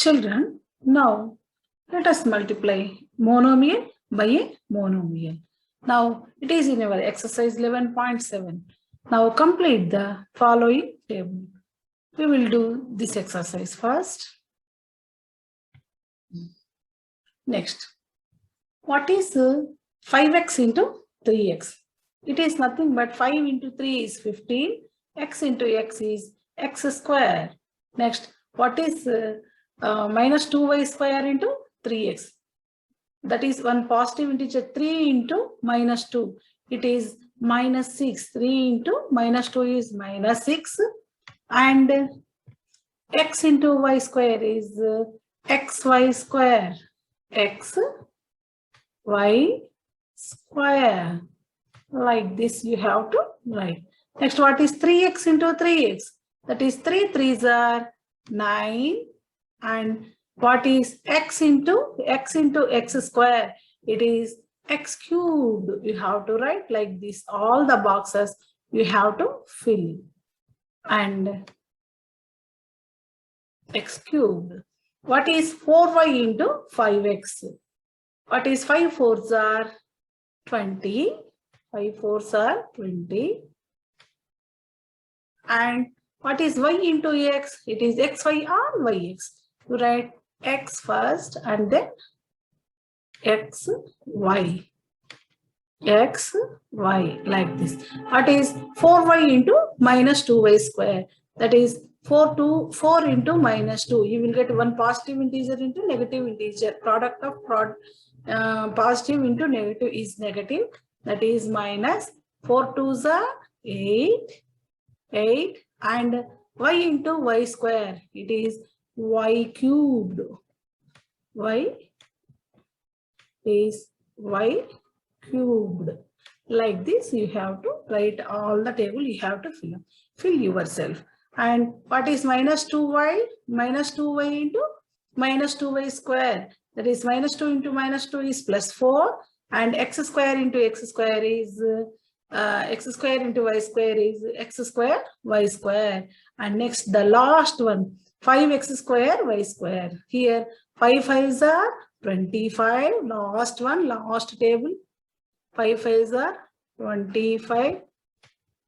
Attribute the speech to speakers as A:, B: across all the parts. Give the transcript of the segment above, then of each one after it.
A: Children, now let us multiply monomial by a monomial. Now it is in our exercise 11.7. Now complete the following table. We will do this exercise first. Next, what is 5x into 3x? It is nothing but 5 into 3 is 15. X into x is x square. Next, what is minus 2y square into 3x? That is one positive integer. 3 into minus 2. It is minus 6. 3 into minus 2 is minus 6. And x into y square is xy square. X, y square. Like this you have to write. Next, what is 3x into 3x? That is 3 3s are 9. And what is x into x square? It is x cubed. You have to write like this. All the boxes you have to fill. And x cubed. What is 4y into 5x? What is 5 4s are 20. 5 4s are 20. And what is y into x? It is xy or yx. You write x first and then xy. xy like this. What is 4y into minus 2y square? That is 4 into minus 2. You will get one positive integer into negative integer. Product of positive into negative is negative. That is minus 4 2s are 8. And y into y square. It is y cubed. Y is y cubed. Like this you have to write all the table. You have to fill yourself. And what is minus 2y? Minus 2y into minus 2y square. That is minus 2 into minus 2 is plus 4. And x square into x square is x square into y square is x square y square. And next the last one, 5x square y square. Here 5 5s are 25. Last one, last table. 5 5s are 25.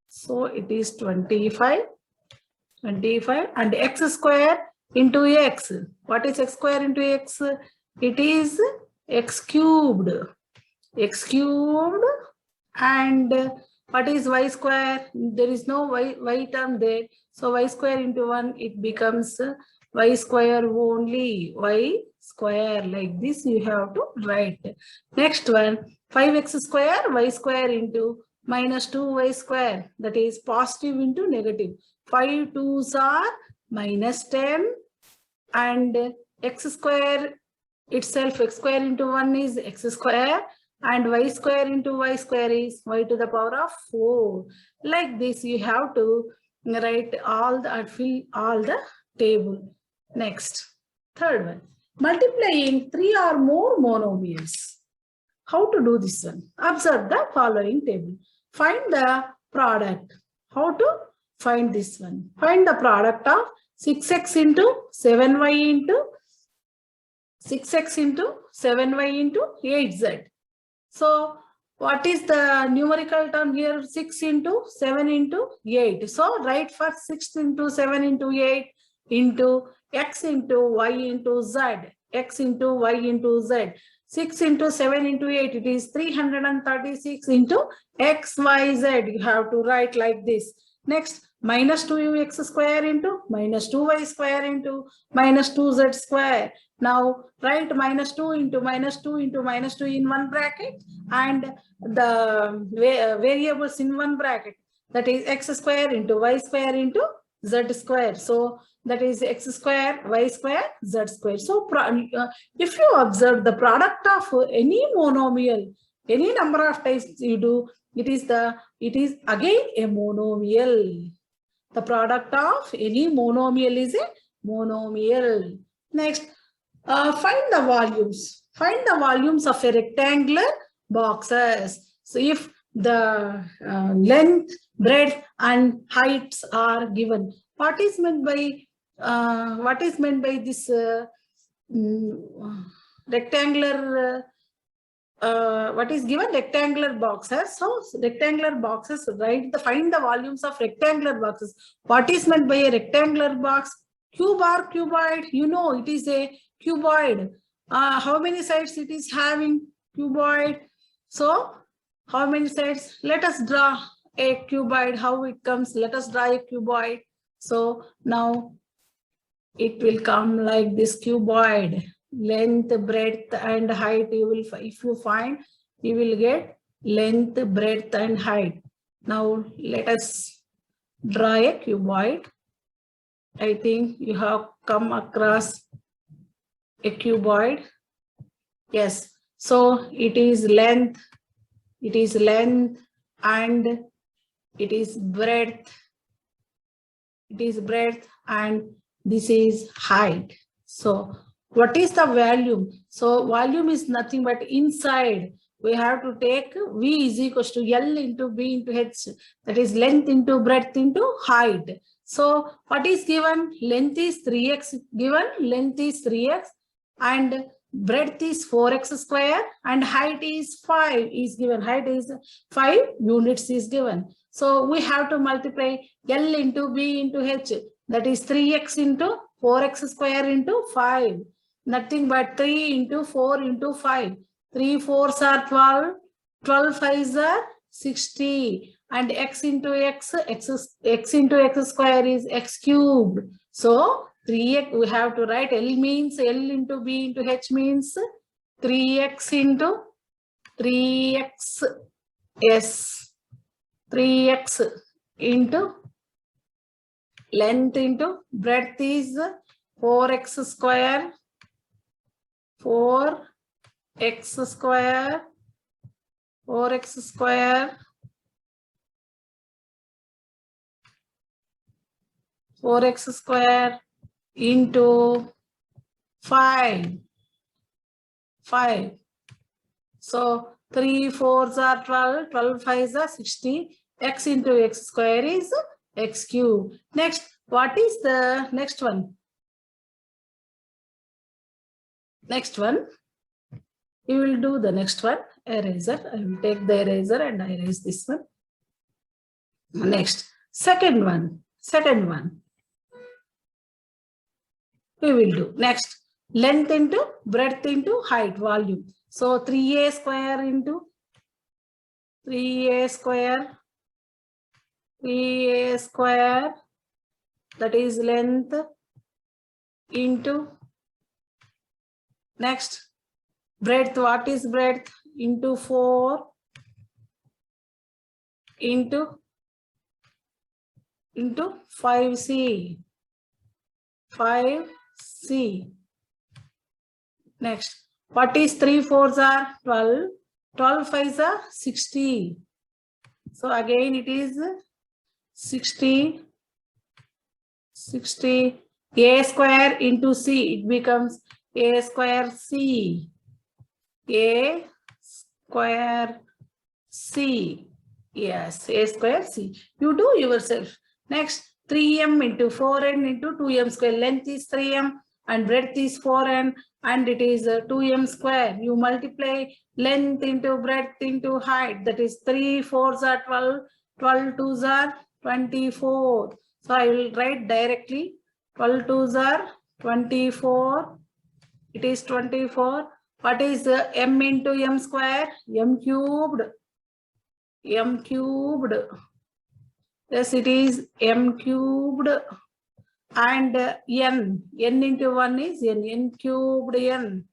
A: So it is 25 and x square into x. What is x square into x? It is x cubed. X cubed. And what is y square? There is no y term there. So y square into 1, it becomes y square only. Y square. Like this you have to write. Next one, 5x square y square into minus 2y square. That is positive into negative. 5 2s are minus 10. And x square itself, x square into 1 is x square. And y square into y square is y to the power of 4. Like this you have to write all the, fill all the table. Next, third one, multiplying 3 or more monomials. How to do this one? Observe the following table. Find the product. How to find this one? Find the product of 6x into 7y into 6x into 7y into 8z. So what is the numerical term here? 6 into 7 into 8. So write for 6 into 7 into 8 into x into y into z. X into y into z. 6 into 7 into 8. It is 336 into x, y, z. You have to write like this. Next, minus 2x square into minus 2y square into minus 2z square. Now write minus 2 into minus 2 into minus 2 in one bracket and the variables in one bracket. That is x square into y square into z square. So that is x square, y square, z square. So if you observe the product of any monomial, any number of times you do, it is again a monomial. The product of any monomial is a monomial. Next, find the volumes. Find the volumes of a rectangular boxes. So if the length, breadth, and heights are given, what is meant by this rectangular, what is given? Rectangular boxes. So rectangular boxes, right? Find the volumes of rectangular boxes. What is meant by a rectangular box? Cube or cuboid? You know, it is a cuboid. How many sides it is having? Cuboid. So how many sides? Let us draw a cuboid. How it comes? Let us draw a cuboid. So now it will come like this cuboid. Length, breadth, and height. You will, if you find, you will get length, breadth, and height. Now let us draw a cuboid. I think you have come across a cuboid. Yes. So it is length, and it is breadth. It is breadth, and this is height. So what is the volume? So volume is nothing but inside. We have to take V is equals to L into B into H. That is length into breadth into height. So what is given? Length is 3x given. Length is 3x and breadth is 4x square and height is 5 is given. Height is 5 units is given. So we have to multiply L into B into H. That is 3x into 4x square into 5. Nothing but 3 into 4 into 5. 3 4s are 12. 12 5s are 60. And x into x into x square is x cubed. So 3x, we have to write L means L into B into H means 3x into 3x. Yes. 3x into length into breadth is 4x square. 4x square. 4x square. 4x square into 5. 5. So 3 4s are 12. 12 5s are 60. X into x square is x cube. Next, what is the next one? Next one. You will do the next one. Eraser. I will take the eraser and I erase this one. Next. Second one. Second one. We will do. Next. Length into breadth into height volume. So 3a square into 3a square. 3a square, that is length into next breadth. What is breadth? Into 4 into 5c. 5c. Next, what is 3 4s are 12. 12 5s are 60. So again it is 60 a square into c. It becomes a square c. A square c. Yes, a square c. You do yourself. Next, 3m into 4n into 2m square. Length is 3m and breadth is 4n and it is 2m square. You multiply length into breadth into height. That is 3 4s are 12. 12 2s are 24. So I will write directly 12 2s are 24. It is 24. What is m into m square? M cubed. M cubed. Yes, it is m cubed. And n. N into 1 is n. N cubed n.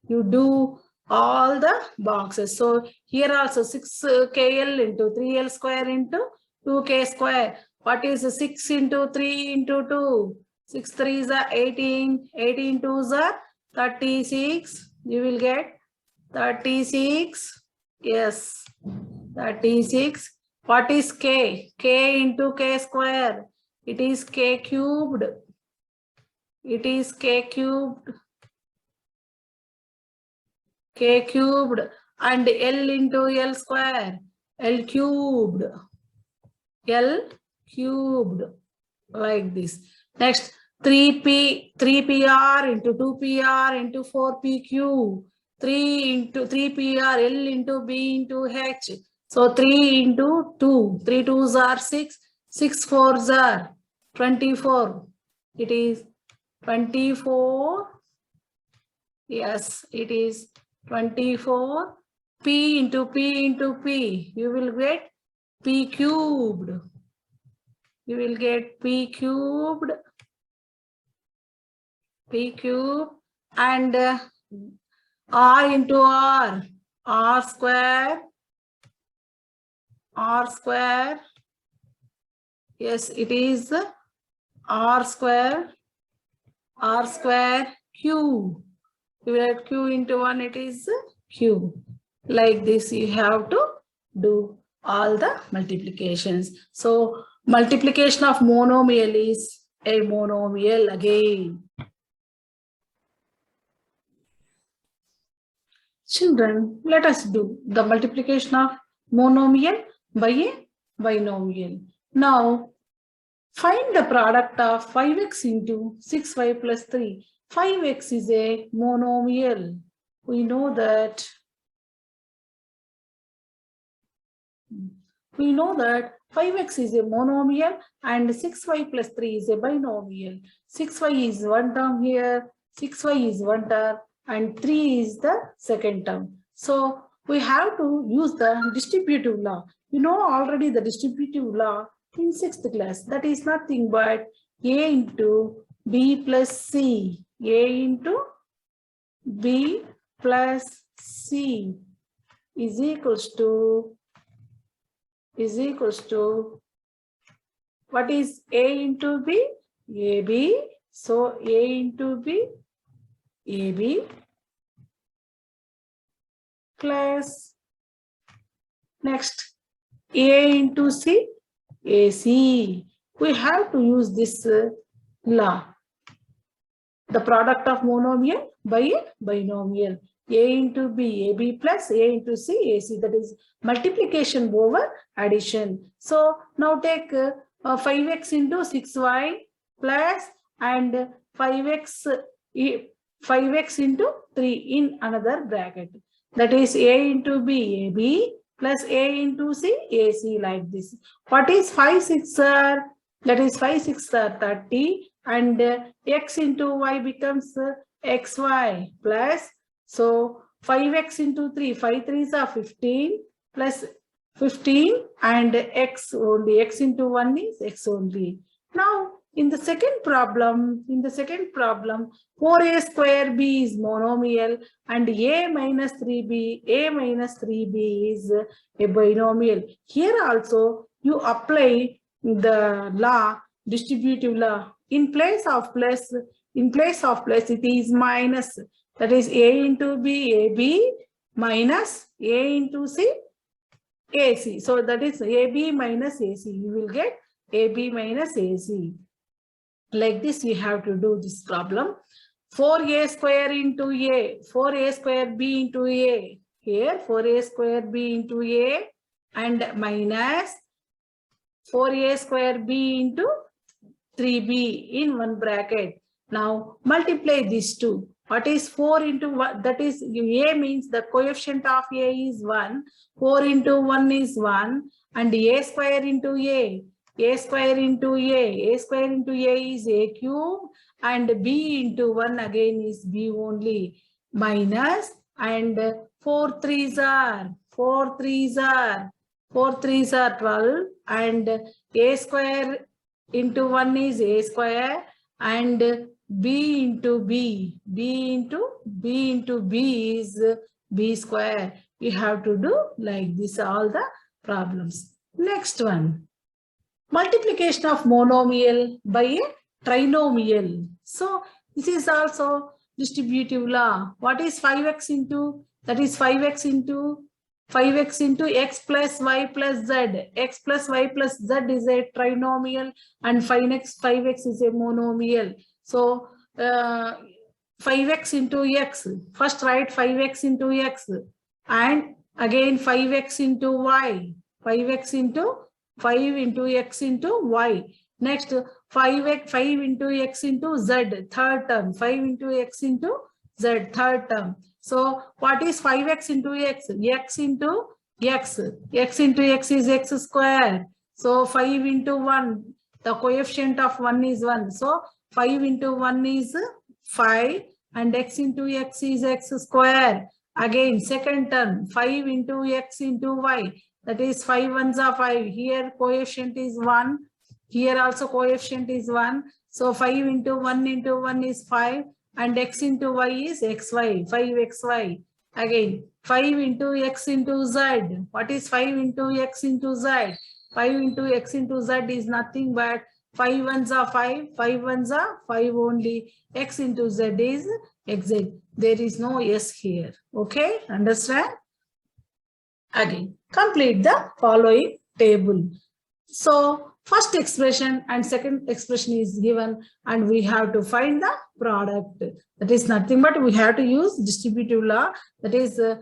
A: You do all the boxes. So here also 6kl into 3l square into 2k square. What is 6 into 3 into 2? 6 3s are 18. 18 2s are 36. You will get 36. Yes, 36. What is k? K into k square. It is k cubed. It is k cubed. K cubed. And L into L square. L cubed. L cubed. Like this. Next, 3PR into 2PR into 4PQ, 3 into 3PR, L into B into H. So 3 into 2, 3 2s are 6, 6 4s are 24. It is 24. Yes, it is 24. P into P into P. You will get P cubed. You will get P cubed. P cube and R into R square, R square. Yes, it is R square Q. You will add Q into 1, it is Q. Like this, you have to do all the multiplications. So, multiplication of monomial is a monomial again. Children, let us do the multiplication of monomial by a binomial. Now, find the product of 5x into 6y plus 3. 5x is a monomial. We know that 5x is a monomial and 6y plus 3 is a binomial. 6y is one term here, 6y is one term, and 3 is the second term. So we have to use the distributive law. You know already the distributive law in 6th class. That is nothing but A into B plus C. A into B plus C is equals to what is A into B? AB. So A into B, AB plus next A into C, AC. We have to use this law. The product of monomial by a binomial. A into B, AB plus A into C, AC. That is multiplication over addition. So now take 5x into 6y plus and 5x into 3 in another bracket. That is A into B, AB plus A into C, AC, like this. What is 5 6 are? That is 5 6 are 30 and x into y becomes xy plus, so 5x into 3, 5 3s are 15 plus 15 and x only, x into 1 is x only. Now in the second problem, 4a square b is monomial and a minus 3b is a binomial. Here also you apply the law, distributive law. In place of plus, it is minus. That is A into B, AB minus A into C, AC. So that is AB minus AC. You will get AB minus AC. Like this, you have to do this problem. 4a square into A, 4a square B into A. Here, 4a square B into A and minus 4a square B into 3b in one bracket. Now multiply these two. What is 4 into 1? That is, A means the coefficient of A is 1. 4 into 1 is 1 and A square into A. A square into A. A square into A is A cube and B into 1 again is B only. Minus and 4 3s are 12 and A square into 1 is A square and B into B is B square. You have to do like this all the problems. Next one, multiplication of monomial by a trinomial. So this is also distributive law. What is 5x into? That is 5x into x plus y plus z. X plus y plus z is a trinomial and 5x is a monomial. So 5x into x. First write 5x into x and again 5x into y. 5x into 5 into x into y. Next, 5 into x into z, third term. 5 into x into z, third term. So what is 5x into x? X into x. X into x is x square. So 5 into 1, the coefficient of 1 is 1. So 5 into 1 is 5 and x into x is x square. Again, second term, 5 into x into y. That is 5 ones are 5. Here coefficient is 1. Here also coefficient is 1. So 5 into 1 is 5. And x into y is xy, 5xy. Again, 5 into x into z. What is 5 into x into z? 5 into x into z is nothing but 5 ones are 5, 5 ones are 5 only. X into z is xz. There is no s here. Okay, understand? Again, complete the following table. So first expression and second expression is given and we have to find the product. That is nothing but we have to use distributive law. That is a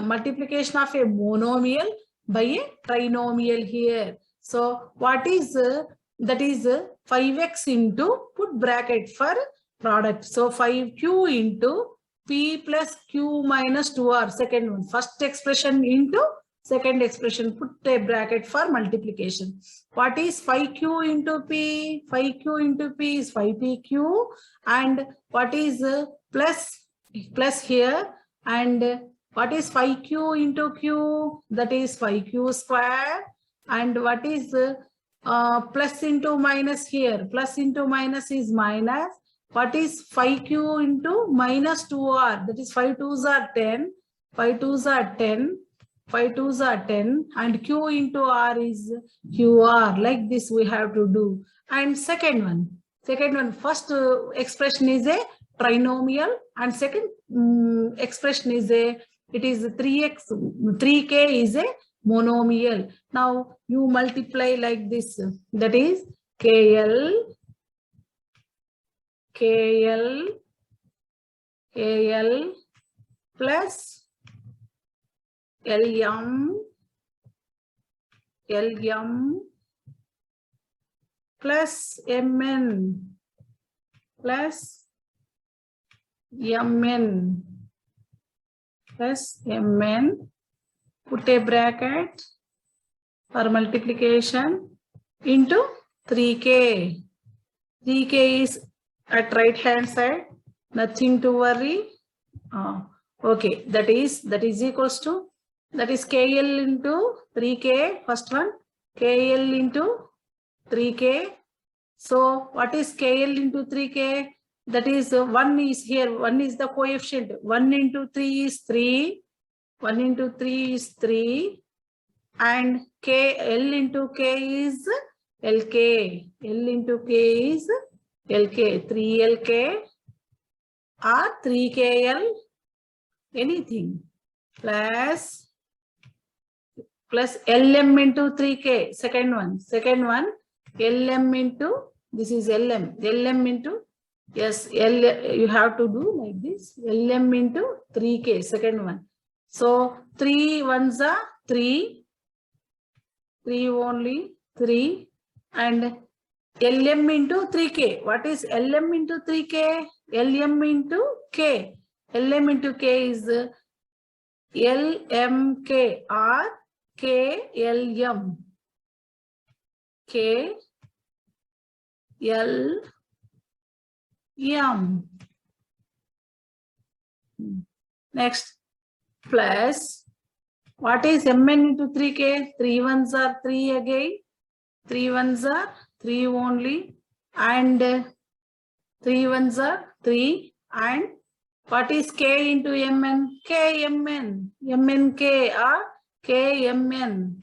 A: multiplication of a monomial by a trinomial here. So what is that is 5x into, put bracket for product. So 5q into p plus q minus 2r, second one. First expression into second expression, put a bracket for multiplication. What is 5q into p? 5q into p is 5pq. And what is plus here? And what is 5q into q? That is 5q square. And what is plus into minus here? Plus into minus is minus. What is 5q into minus 2r? That is 5 2s are 10. 5 2s are 10. 5 2s are 10 and q into r is qr. Like this we have to do. And second one, first expression is a trinomial and second expression is it is 3k is a monomial. Now you multiply like this. That is KL plus LM plus MN plus MN plus MN, put a bracket for multiplication into 3k. 3k is at right hand side, nothing to worry. Okay, that is equals to, that is KL into 3k, first one, KL into 3k. So what is KL into 3k? That is 1 is here, 1 is the coefficient, 1 into 3 is 3, 1 into 3 is 3, and KL into k is LK, L into k is LK, 3LK or 3KL, anything, plus LM into 3k, second one, LM into, this is LM into, yes, you have to do like this, LM into 3k, second one. So 3 ones are 3 only, 3, and LM into 3k. What is LM into 3k? LM into k. LM into k is LMK or KLM. KLM. Next, plus, what is MN into 3k? 3 ones are 3 again. 3 ones are 3 only. And 3 ones are 3. And what is K into MN? KMN. MNK or KMN.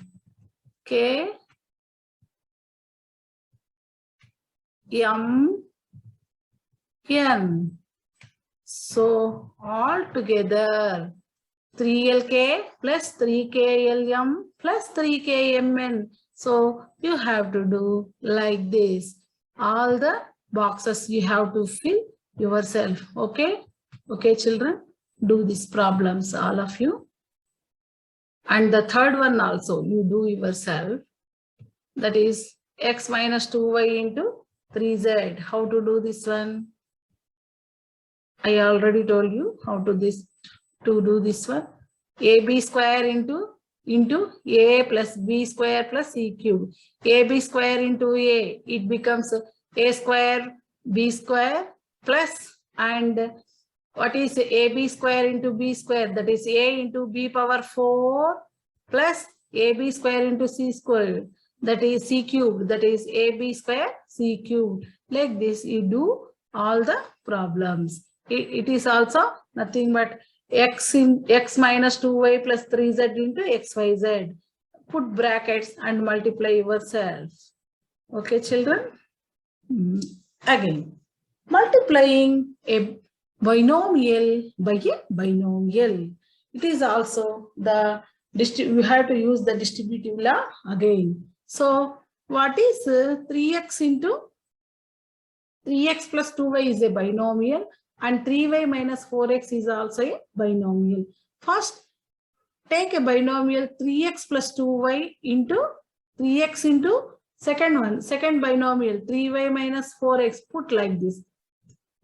A: KMN. So all together 3LK plus 3KLM plus 3KMN. So you have to do like this. All the boxes you have to fill yourself. Okay? Okay, children, do these problems, all of you. And the third one also you do yourself. That is x minus 2y into 3z. How to do this one? I already told you how to do this one. AB square into a plus b square plus c cube. AB square into a, it becomes a square b square plus, and what is ab square into b square? That is a into b power 4 plus ab square into c square. That is c cube. That is ab square c cube. Like this, you do all the problems. It is also nothing but x minus 2y plus 3z into xyz. Put brackets and multiply yourself. Okay, children? Again, multiplying a binomial by a binomial. It is also the we have to use the distributive law again. So what is 3x into 3x plus 2y is a binomial, and 3y minus 4x is also a binomial. First, take a binomial 3x plus 2y into 3x into second binomial 3y minus 4x. Put like this: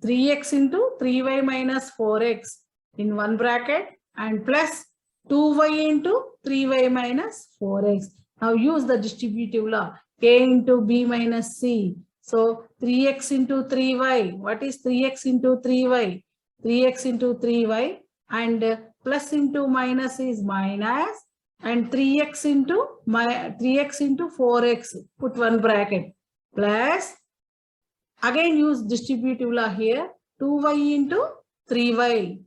A: 3x into 3y minus 4x in one bracket and plus 2y into 3y minus 4x. Now use the distributive law, a into b minus c. So 3x into 3y. What is 3x into 3y? 3x into 3y, and plus into minus is minus, and 3x into 4x. Put one bracket plus. Again use distributive law here. 2y into 3y.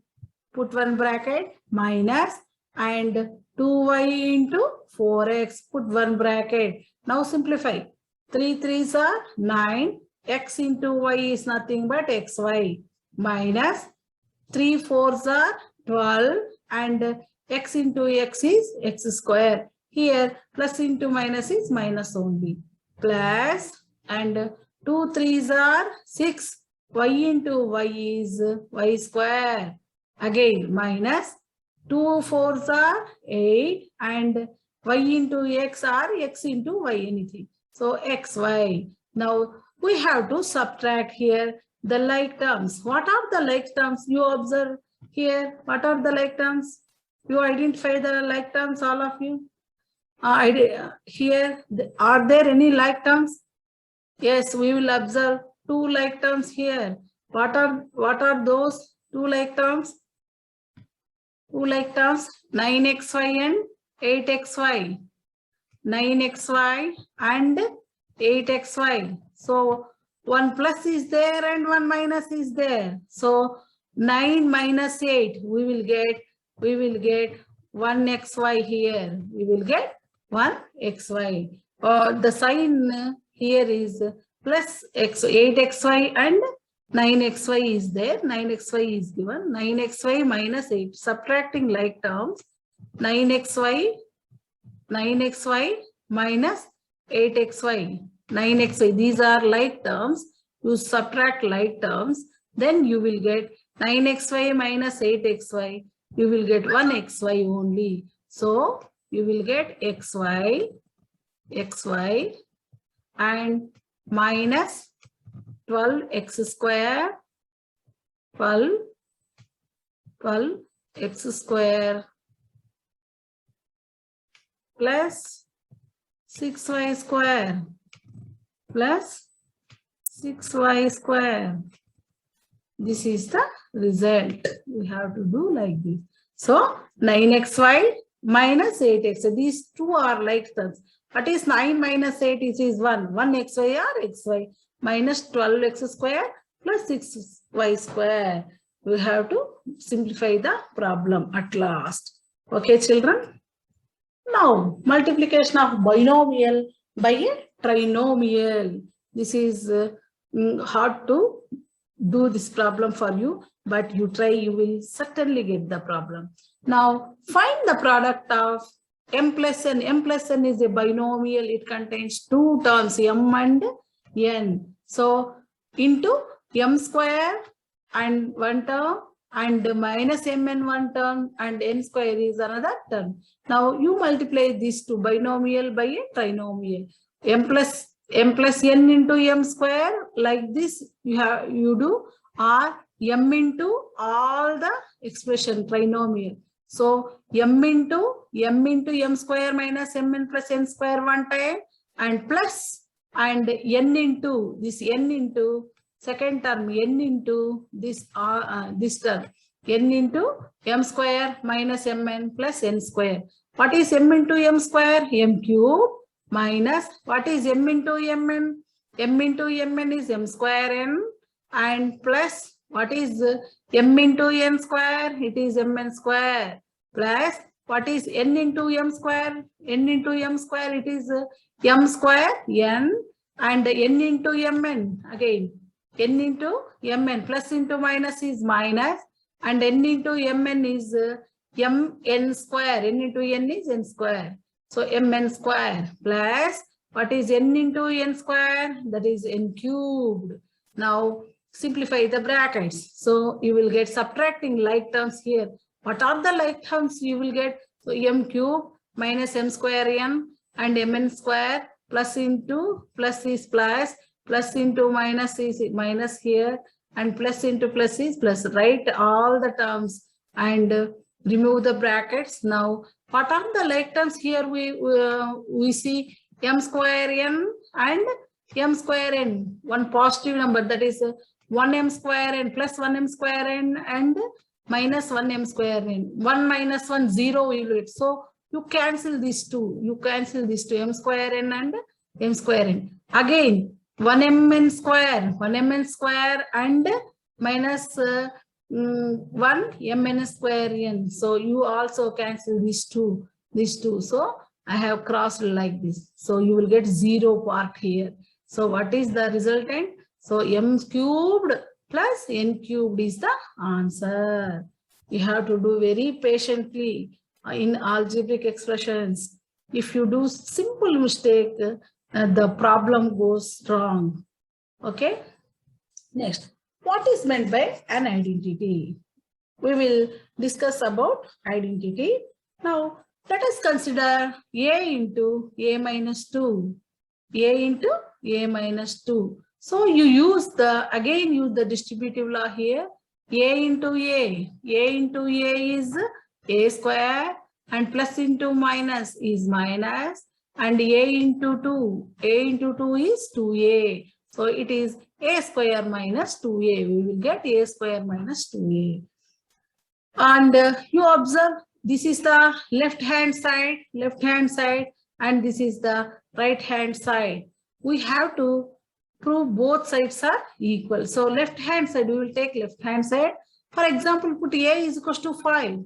A: Put one bracket minus, and 2y into 4x. Put one bracket. Now simplify. 3 3s are 9. X into y is nothing but xy minus 3 4s are 12, and x into x is x square. Here plus into minus is minus only. Plus, and 2 3s are 6. Y into y is y square. Again minus 2 4s are 8, and y into x are x into y anything. So xy. Now we have to subtract here the like terms. What are the like terms? You observe here. What are the like terms? You identify the like terms, all of you. Here, are there any like terms? Yes, we will observe two like terms here. What are those two like terms? Two like terms: 9xy and 8xy. 9xy and 8xy. So one plus is there and one minus is there. So 9 minus 8, we will get 1xy here. We will get 1xy. The sign here is plus x, 8xy and 9xy is there. 9xy is given. 9xy minus 8. Subtracting like terms. 9xy minus 8xy. 9xy. These are like terms. You subtract like terms. Then you will get 9xy minus 8xy. You will get 1xy only. So you will get xy and minus 12x square, 12x square plus 6y square plus 6y square. This is the result. We have to do like this. So 9xy minus 8xy. These two are like terms. What is 9 minus 8? It is 1. 1xy or xy minus 12x square plus 6y square. We have to simplify the problem at last. Okay, children? Now, multiplication of binomial by a trinomial. This is hard to do this problem for you, but you try, you will certainly get the problem. Now, find the product of m plus n. M plus n is a binomial. It contains two terms, m and n. So, into m square and one term, and minus mn one term, and n square is another term. Now you multiply these two, binomial by a trinomial. M plus m plus n into m square, like this you do, or m into all the expression trinomial. So m into m square minus mn plus n square one time, and plus, and n into this, n into second term, n into this term, n into m square minus mn plus n square. What is m into m square? M cube minus, what is m into mn? M into mn is m square n, and plus, what is m into n square? It is mn square, plus, what is n into m square? N into m square, it is m square n, and n into mn, again n into mn, plus into minus is minus, and n into mn is mn square, n into n is n square. So mn square, plus, what is n into n square? That is n cubed. Now simplify the brackets. So you will get subtracting like terms here. What are the like terms you will get? So m cube minus m square n, and mn square, plus into plus is plus into minus is minus here, and plus into plus is plus. Write all the terms and remove the brackets. Now what are the like terms here? We see m square n and m square n, one positive number, that is 1m square n plus 1m square n, and minus 1m square n. 1 minus 1, 0 we will get. So you cancel these two. You cancel these two, m square n and m square n. Again 1mn square and minus 1 mn square n. So you also cancel these two. So I have crossed like this. So you will get 0 part here. So what is the resultant? So m cubed plus n cubed is the answer. You have to do very patiently in algebraic expressions. If you do simple mistake, the problem goes wrong. Okay. Next, what is meant by an identity? We will discuss about identity. Now, let us consider a into a minus 2. A into a minus 2. So you use the distributive law here. A into a is a square, and plus into minus is minus, and a into 2 is 2a. So it is a square minus 2a. We will get a square minus 2a. And you observe, this is the left hand side, and this is the right hand side. We have to prove both sides are equal. So left hand side, we will take left hand side. For example, put a is equals to 5.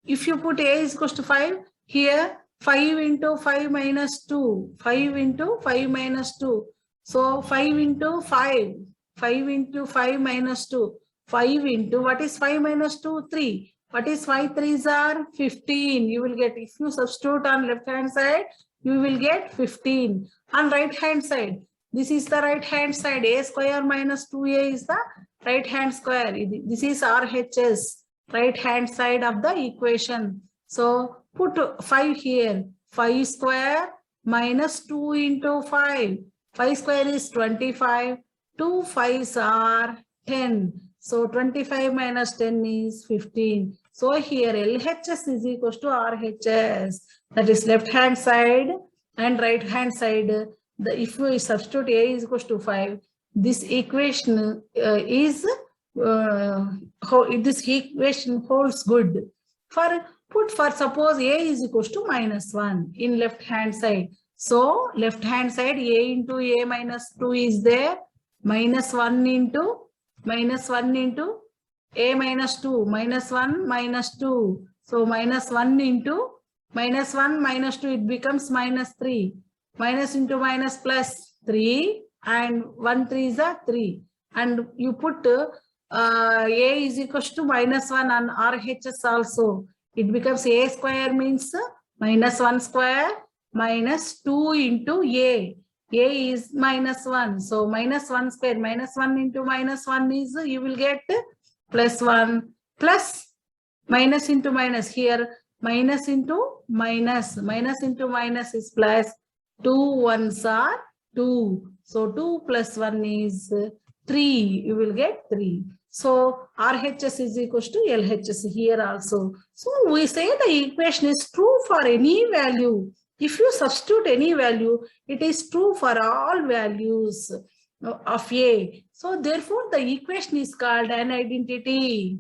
A: If you put a is equals to 5, here 5 into 5 minus 2, 5 into 5 minus 2. So 5 into 5 into 5 minus 2, 5 into, what is 5 minus 2? 3. What is 5 3s are 15. You will get, if you substitute on left hand side, you will get 15. On right hand side, this is the right hand side. A square minus 2a is the right hand square. This is RHS, right hand side of the equation. So put 5 here. 5 square minus 2 into 5. 5 square is 25. 2 5s are 10. So 25 minus 10 is 15. So here LHS is equals to RHS. That is left hand side and right hand side. If we substitute a is equals to 5, this equation this equation holds good. For suppose a is equals to minus 1 in left hand side. So left hand side, a into a minus 2 is there. Minus 1 into a minus 2, minus 1 minus 2. So minus 1 into minus 1 minus 2, it becomes minus 3. Minus into minus plus 3, and 1 3 is a 3. And you put a is equals to minus 1 on RHS also. It becomes a square means minus 1 square minus 2 into a. A is minus 1. So minus 1 square, minus 1 into minus 1 is, you will get plus 1, plus minus into minus here, minus into minus, minus into minus is plus, 2 1s are 2. So 2 plus 1 is 3. You will get 3. So RHS is equals to LHS here also. So we say the equation is true for any value. If you substitute any value, it is true for all values of A. So therefore the equation is called an identity.